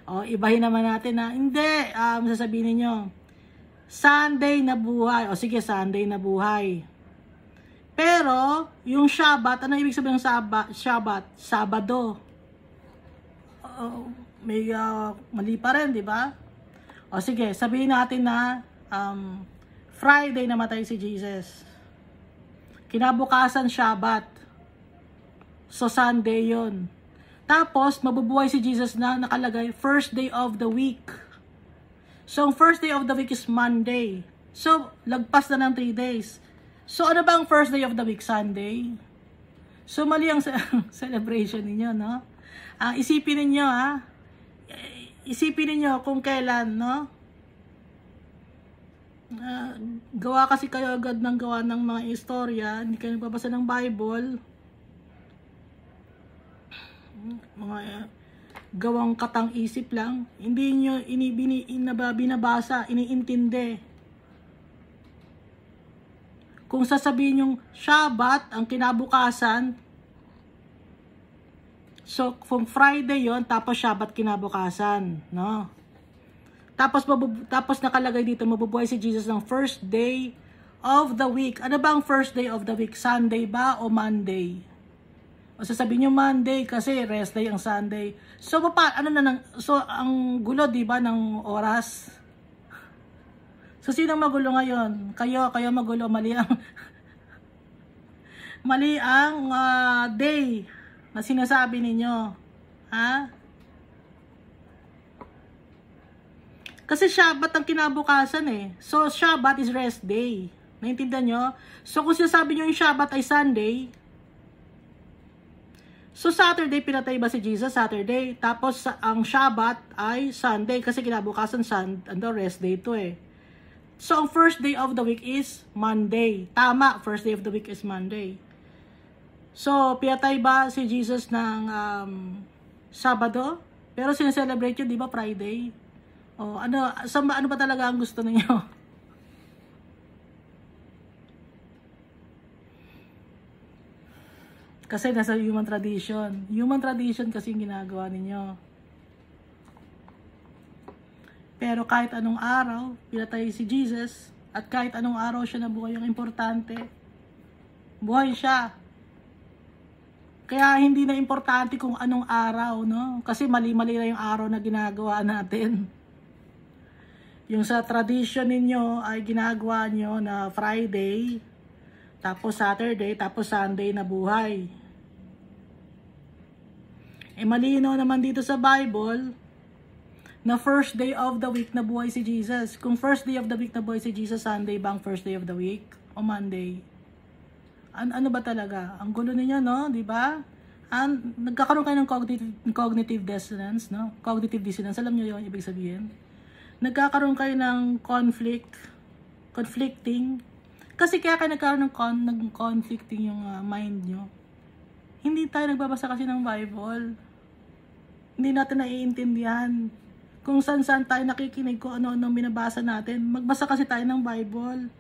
O, ibahin naman natin na, hindi, sasabihin ninyo, Sunday na buhay. O, sige, Sunday na buhay. Pero, yung Shabbat, ano ibig sabihin ng Shabbat? Sabado. May mali pa rin, di ba? O sige, sabihin natin na Friday namatay si Jesus. Kinabukasan Shabbat. So Sunday yon. Tapos, mabubuhay si Jesus na nakalagay first day of the week. So, ang first day of the week is Monday. So, lagpas na ng 3 days. So, ano ba ang first day of the week? Sunday. So, mali ang celebration ninyo, no? Isipin ninyo, isipin ninyo kung kailan, no? Gawa kasi kayo agad ng gawa ng mga istorya, hindi kayo nagbabasa ng Bible. Mga gawang katang isip lang, hindi nyo binabasa, iniintindi. Kung sasabihin yung Shabbat, ang kinabukasan, so kung Friday yon, tapos Shabbat kinabukasan, no? Tapos nakalagay dito, mabubuhay si Jesus ng first day of the week. Ano ba ang first day of the week? Sunday ba o Monday? O sasabihin nyo Monday kasi rest day ang Sunday. So, ang gulo, di ba, ng oras? So, sinong magulo ngayon? Kayo magulo, mali ang day na sinasabi ninyo. Ha? Kasi Shabbat ang kinabukasan eh. So, Shabbat is rest day. Naintindihan nyo? So, kung sinasabi nyo yung Shabbat ay Sunday, so Saturday, pinatay ba si Jesus? Saturday. Tapos, ang Shabbat ay Sunday kasi kinabukasan rest day to eh. So, ang first day of the week is Monday. Tama, first day of the week is Monday. So, pinatay ba si Jesus ng Sabado? Pero sineselebrate yun, di ba, Friday? O, ano ba talaga ang gusto ninyo? Kasi nasa human tradition. Human tradition kasi yung ginagawa ninyo. Pero kahit anong araw, pinatay si Jesus, at kahit anong araw siya nabuhay, yung importante, buhay siya. Kaya hindi na importante kung anong araw, no? Kasi mali-mali na yung araw na ginagawa natin. Yung sa tradition ninyo ay ginagawa nyo na Friday, tapos Saturday, tapos Sunday na buhay. Malino naman dito sa Bible na first day of the week na buhay si Jesus. Kung first day of the week na buhay si Jesus, Sunday ba ang first day of the week? O Monday? Ano ba talaga? Ang gulo ninyo, no? Diba? Nagkakaroon kayo ng cognitive dissonance, no? Cognitive dissonance, alam nyo yun, ibig sabihin? Nagkakaroon kayo ng conflicting. Kasi kaya kayo nagkaroon ng conflicting yung mind nyo. Hindi tayo nagbabasa kasi ng Bible. Hindi natin naiintindihan. Kung saan-saan tayo nakikinig, kung ano-anong binabasa natin. Magbasa kasi tayo ng Bible.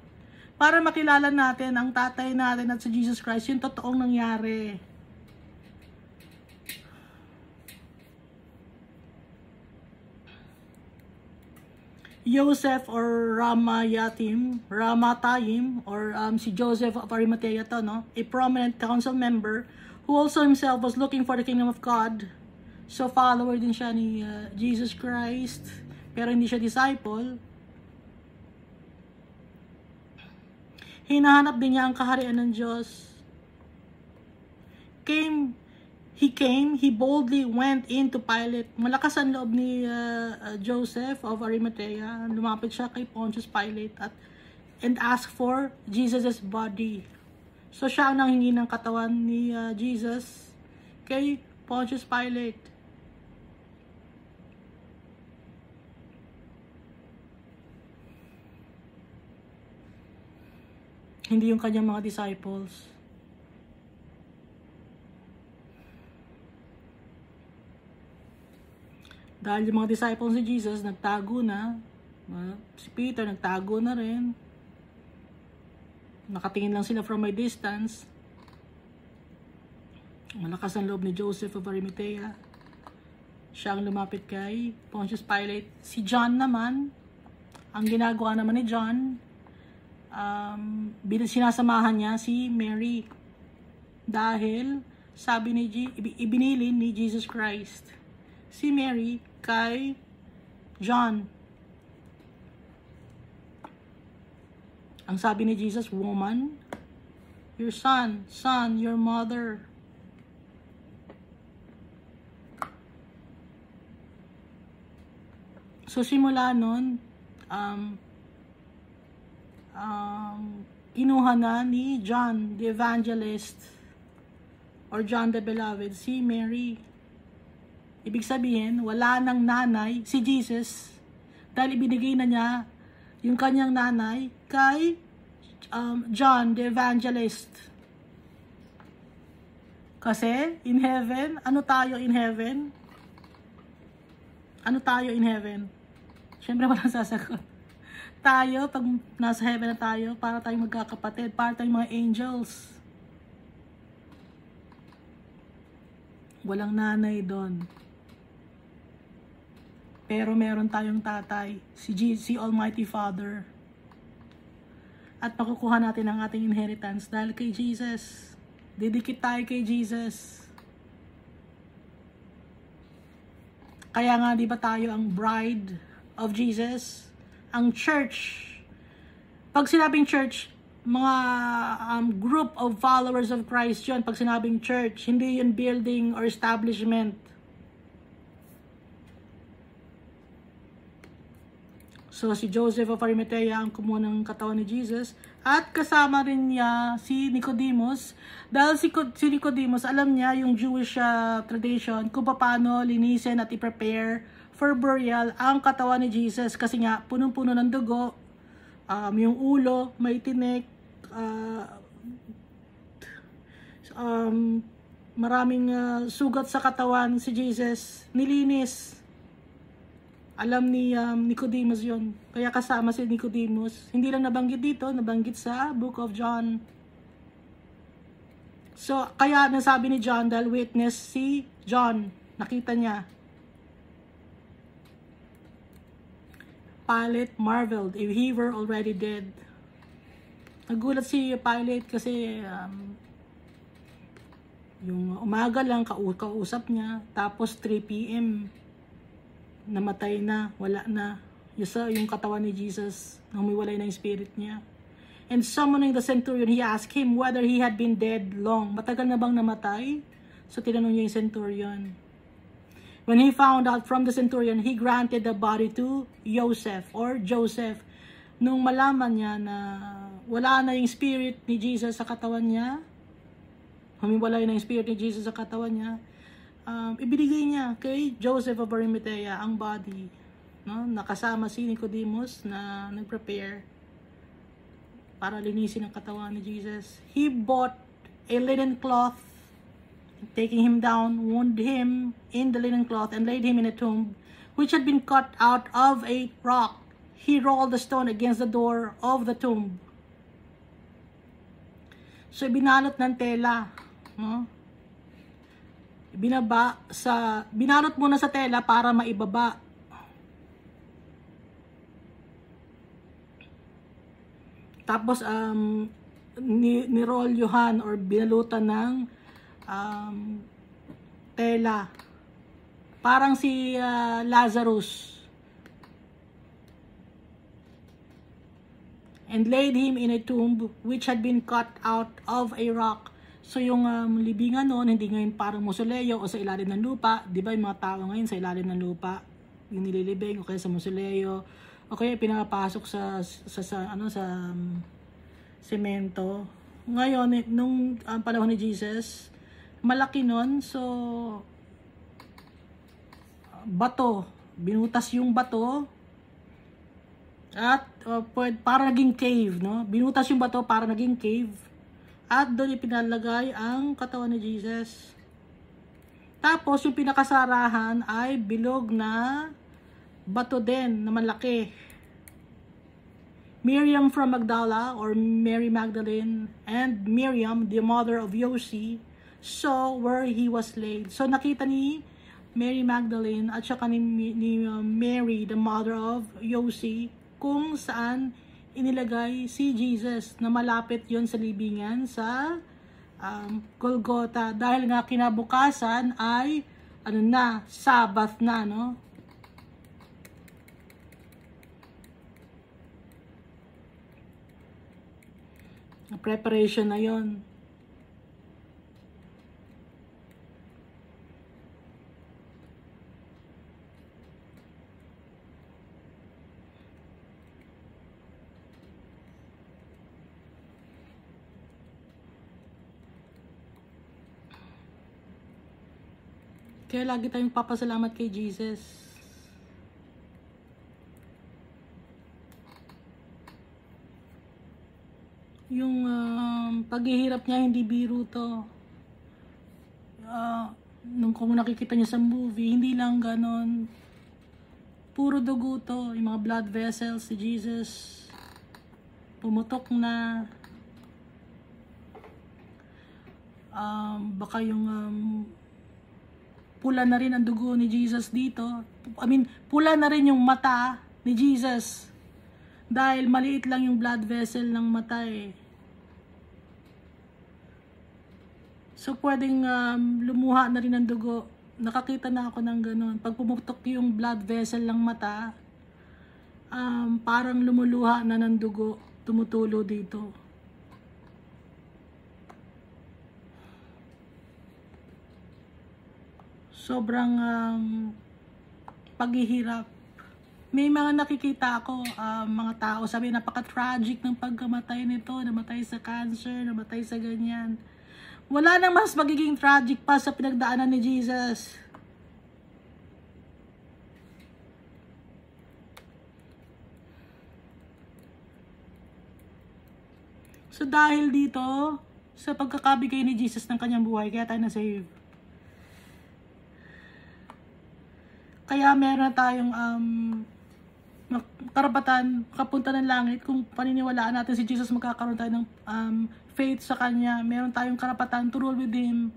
Para makilala natin ang tatay natin at si Jesus Christ, yung totoong nangyari. Joseph or Ramatayim, or si Joseph of Arimathea to, no? A prominent council member who also himself was looking for the kingdom of God. So, follower din siya ni Jesus Christ, pero hindi siya disciple. Hinahanap din niya ang kaharian ng Diyos. He boldly went into Pilate. Malakas ang loob ni Joseph of Arimathea. Lumapit siya kay Pontius Pilate and asked for Jesus' body. So, siya ang nanghingi ng katawan ni Jesus kay Pontius Pilate. Hindi yung kanyang mga disciples. Dahil yung mga disciples ni Jesus nagtago na, si Peter nagtago na rin. Nakatingin lang sila from a distance. Malakas ang loob ni Joseph of Arimathea. Siya ang lumapit kay Pontius Pilate. Si John naman, ang ginagawa naman ni John, sinasamahan niya si Mary. Dahil, sabi ni ibinilin ni Jesus Christ si Mary kay John. Ang sabi ni Jesus, woman, your son, your mother. So, simula nun, kinuha na ni John the Evangelist or John the Beloved si Mary. Ibig sabihin, wala nang nanay si Jesus dahil ibinigay na niya yung kanyang nanay kay John the Evangelist. Kasi in heaven, ano tayo in heaven? Ano tayo in heaven? Siyempre walang sasagot. Tayo, pag nasa heaven na tayo, para tayong magkakapatid, para tayong mga angels. Walang nanay doon. Pero meron tayong tatay, si Almighty Father. At makukuha natin ang ating inheritance dahil kay Jesus. Didikit tayo kay Jesus. Kaya nga, di ba tayo ang bride of Jesus? Ang church. Pag sinabing church, mga group of followers of Christ yun. Pag sinabing church, hindi yun building or establishment. So, si Joseph of Arimathea ang kumuha ng katawan ni Jesus. At kasama rin niya si Nicodemus. Dahil si Nicodemus, alam niya yung Jewish tradition kung paano linisin at i-prepare for burial ang katawan ni Jesus. Kasi nga, punong-puno ng dugo. Yung ulo, may tinik. Maraming sugat sa katawan si Jesus. Nilinis. Alam ni Nicodemus yon. Kaya kasama si Nicodemus. Hindi lang nabanggit dito, nabanggit sa Book of John. So, kaya nasabi ni John dahil witness si John. Nakita niya. Pilate marveled if he were already dead. Nagulat si Pilate kasi yung umaga lang kausap niya. Tapos 3 p.m. namatay na, wala na. Yung katawan ni Jesus, humiwalay na yung spirit niya. And summoning the centurion, he asked him whether he had been dead long. Matagal na bang namatay? So tinanong niya yung centurion. When he found out from the centurion, he granted the body to Joseph. Nung malaman niya na wala na yung spirit ni Jesus sa katawan niya, humiwalay na yung spirit ni Jesus sa katawan niya, ibinigay niya kay Joseph of Arimathea ang body, no? Nakasama si Nicodemus na nag-prepare para linisin ang katawan ni Jesus. He bought a linen cloth, taking him down, wound him in the linen cloth, and laid him in a tomb which had been cut out of a rock. He rolled the stone against the door of the tomb. So, binalot ng tela, no? Binalot muna sa tela para maibaba. Tapos, nirolyuhan or binalutan ng tela Parang si Lazarus. And laid him in a tomb which had been cut out of a rock. So yung libingan noon, hindi ngayon parang mausoleo o sa ilalim ng lupa. Di ba yung mga tao ngayon sa ilalim ng lupa, yung nililibing o kaya sa mausoleo o kaya pinapasok sa semento. Ngayon, nung panahon ni Jesus, malaki nun, so bato, binutas yung bato at para naging cave, no? Binutas yung bato para naging cave at doon ipinalagay ang katawan ni Jesus. Tapos yung pinakasarahan ay bilog na bato din na malaki. Miriam from Magdala or Mary Magdalene and Miriam, the mother of Josi, saw where he was laid. So nakita ni Mary Magdalene at saka ni Mary, the mother of Josi, kung saan inilagay si Jesus na malapit yon sa libingan sa Golgotha. Dahil nga kinabukasan ay Sabbath na, no? Preparation na yon. Kaya lagi tayong papasalamat kay Jesus. Yung paghihirap niya, hindi biro to. Kung nakikita niya sa movie, hindi lang ganon. Puro dugo to. Yung mga blood vessels si Jesus, pumutok na. Baka yung pula na rin ang dugo ni Jesus dito. Pula na rin yung mata ni Jesus. Dahil maliit lang yung blood vessel ng mata eh. So pwedeng lumuha na rin ang dugo. Nakakita na ako ng ganun. Pag pumutok yung blood vessel ng mata, parang lumuluha na ng dugo. Tumutulo dito. Sobrang paghihirap. May mga nakikita ako, mga tao, sabi napaka-tragic ng pagkamatay nito, namatay sa cancer, namatay sa ganyan. Wala nang mas magiging tragic pa sa pinagdaanan ni Jesus. So dahil dito, sa pagkakabigay ni Jesus ng kanyang buhay, kaya tayo na-save. Kaya meron tayong karapatan, kapunta ng langit. Kung paniniwalaan natin si Jesus, magkakaroon tayo ng faith sa Kanya. Meron tayong karapatan to rule with Him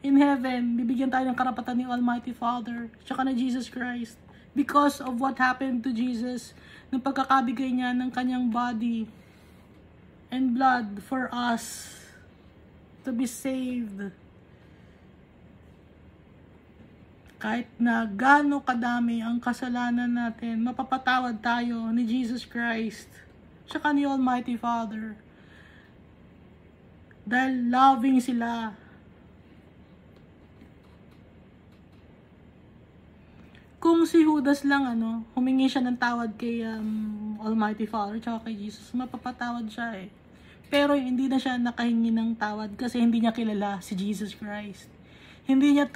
in heaven. Bibigyan tayo ng karapatan ni Almighty Father, tsaka na Jesus Christ. Because of what happened to Jesus, ng pagkakabigay niya ng Kanyang body and blood for us to be saved. Kahit na gaano kadami ang kasalanan natin, mapapatawad tayo ni Jesus Christ, tsaka ni Almighty Father. Dahil loving sila. Kung si Judas lang, humingi siya ng tawad kay Almighty Father, tsaka kay Jesus, mapapatawad siya eh. Pero hindi na siya nakahingi ng tawad kasi hindi niya kilala si Jesus Christ. Hindi niya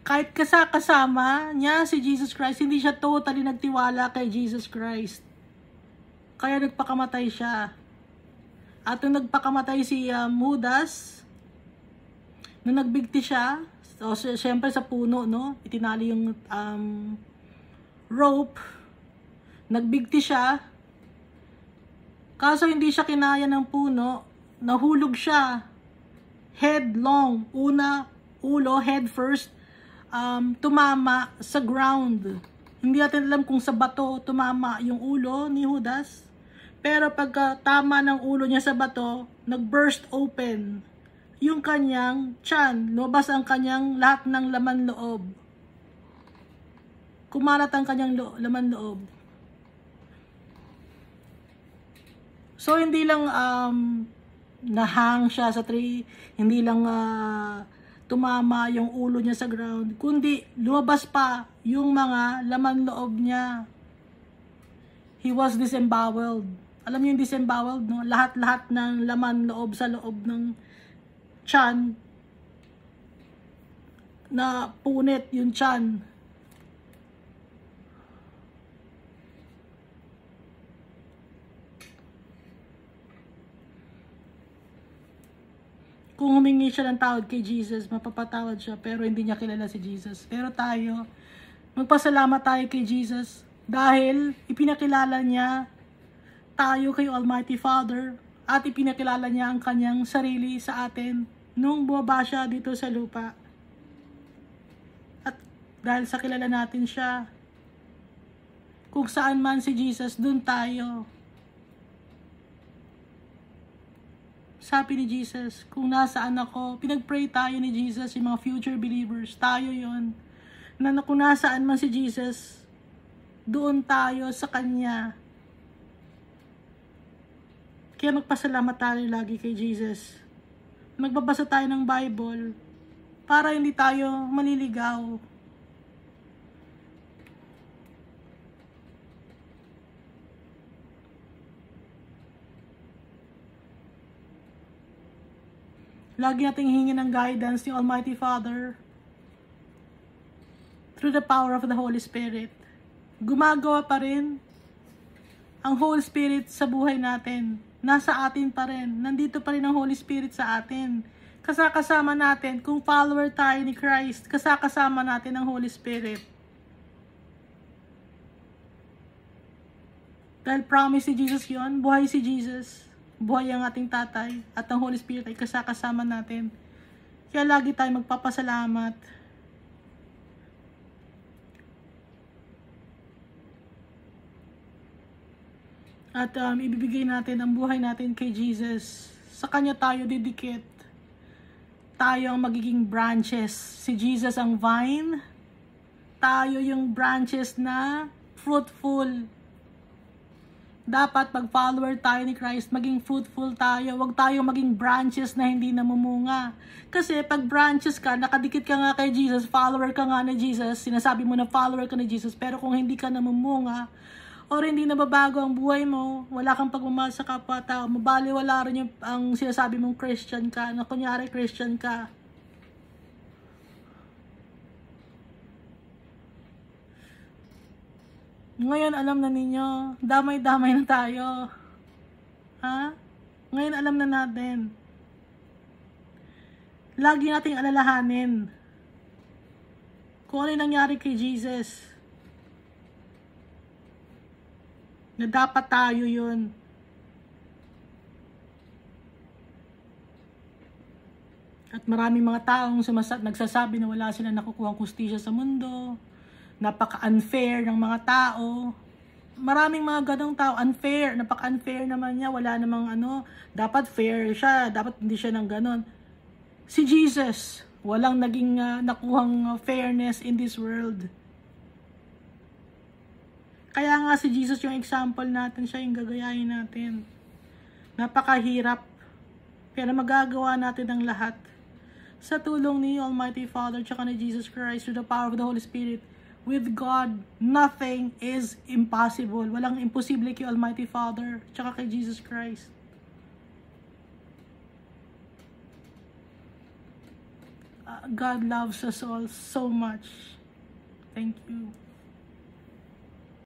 kahit kasama niya si Jesus Christ, hindi siya totally nagtiwala kay Jesus Christ. Kaya nagpakamatay siya. At nung nagpakamatay si Judas, nung nagbigti siya, so syempre sa puno, no? Itinali yung rope. Nagbigti siya. Kaso hindi siya kinaya ng puno, nahulog siya. Headlong, ulo, head first. Tumama sa ground. Hindi natin alam kung sa bato tumama yung ulo ni Judas. Pero pagka tama ng ulo niya sa bato, nag-burst open yung kanyang tiyan. Lumabas ang kanyang lahat ng laman loob. kumalat ang kanyang laman loob. So, hindi lang nahang siya sa tree, hindi lang tumama yung ulo niya sa ground, kundi lumabas pa yung mga laman loob niya. He was disemboweled. Alam niyo yung disemboweled, no? Lahat-lahat ng laman loob sa loob ng tiyan, na punit yung tiyan. Kung humingi siya ng tawad kay Jesus, mapapatawad siya, pero hindi niya kilala si Jesus. Pero tayo, magpasalamat tayo kay Jesus dahil ipinakilala niya tayo kay Almighty Father at ipinakilala niya ang kanyang sarili sa atin nung bumaba siya dito sa lupa. At dahil sa kilala natin siya, kung saan man si Jesus, dun tayo. Sabi ni Jesus, kung nasaan ako, pinag-pray tayo ni Jesus, yung mga future believers, tayo yon, na kung nasaan man si Jesus, doon tayo sa Kanya. Kaya magpasalamat tayo lagi kay Jesus. Magbabasa tayo ng Bible para hindi tayo maliligaw. Lagi nating hingin ng guidance ni Almighty Father through the power of the Holy Spirit. Gumagawa pa rin ang Holy Spirit sa buhay natin. Nasa atin pa rin. Nandito pa rin ang Holy Spirit sa atin. Kasakasama natin. Kung follower tayo ni Christ, kasakasama natin ang Holy Spirit. Dahil promise si Jesus yon, buhay si Jesus, buhay ang ating tatay, at ang Holy Spirit ay kasakasama natin. Kaya lagi tayo magpapasalamat. At ibibigay natin ang buhay natin kay Jesus. Sa Kanya tayo didikit. Tayo ang magiging branches. Si Jesus ang vine. Tayo yung branches na fruitful. Dapat pag follower tayo ni Christ, maging fruitful tayo. Huwag tayo maging branches na hindi namumunga. Kasi pag branches ka, nakadikit ka nga kay Jesus, follower ka nga ni Jesus, sinasabi mo na follower ka ni Jesus, pero kung hindi ka namumunga, or hindi nababago ang buhay mo, wala kang pagmamahal sa kapwa-tao, mabaliwala rin yung ang sinasabi mong Christian ka, na kunyari Christian ka. Ngayon alam na ninyo, damay-damay na tayo. Ha? Ngayon alam na natin. Lagi nating alalahanin kung ano yung nangyari kay Jesus. Na dapat tayo yun. At maraming mga taong nagsasabi na wala silang nakukuhang kustisya sa mundo. Napaka-unfair ng mga tao. Maraming mga ganong tao, unfair. Napaka-unfair naman niya. Wala namang dapat fair siya. Dapat hindi siya ng ganon. Si Jesus, walang naging nakuhang fairness in this world. Kaya nga si Jesus yung example natin, siya yung gagayahin natin. Napakahirap, pero magagawa natin ang lahat. Sa tulong ni Almighty Father, tsaka ni Jesus Christ, through the power of the Holy Spirit, with God, nothing is impossible. Walang imposible kay Almighty Father, tsaka kay Jesus Christ. God loves us all so much. Thank you.